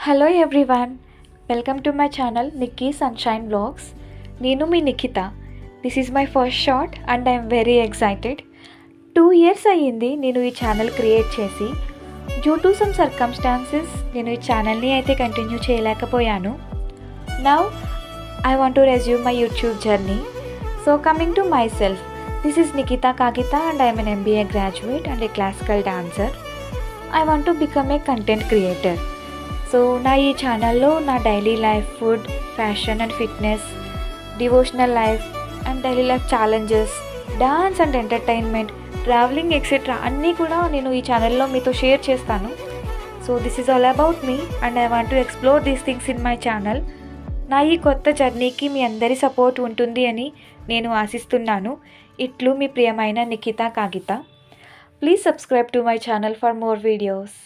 Hello everyone, welcome to my channel Nikki Sunshine vlogs. నేను మీ Nikhita. This is my first shot and I'm very excited. 2 years అయ్యింది నేను ఈ channel create చేసి. Due to some circumstances నేను ఈ ఛానల్ని అయితే కంటిన్యూ చేయలేకపోయాను. Now I want to resume my YouTube journey. So coming to myself, this is Nikhita Kagita and I'm an MBA graduate and a classical dancer. I want to become a content creator. So నా ఈ ఛానల్లో నా daily life, food, fashion and fitness, devotional life and daily life challenges, dance and entertainment, travelling etcetera అన్నీ కూడా నేను ఈ ఛానల్లో మీతో షేర్ చేస్తాను. So this is all about me and I want to explore these things in my channel. నా ఈ కొత్త జర్నీకి మీ అందరి సపోర్ట్ ఉంటుంది అని నేను ఆశిస్తున్నాను. ఇట్లు మీ ప్రియమైన నిఖిత కాగిత. Please subscribe to my channel for more videos.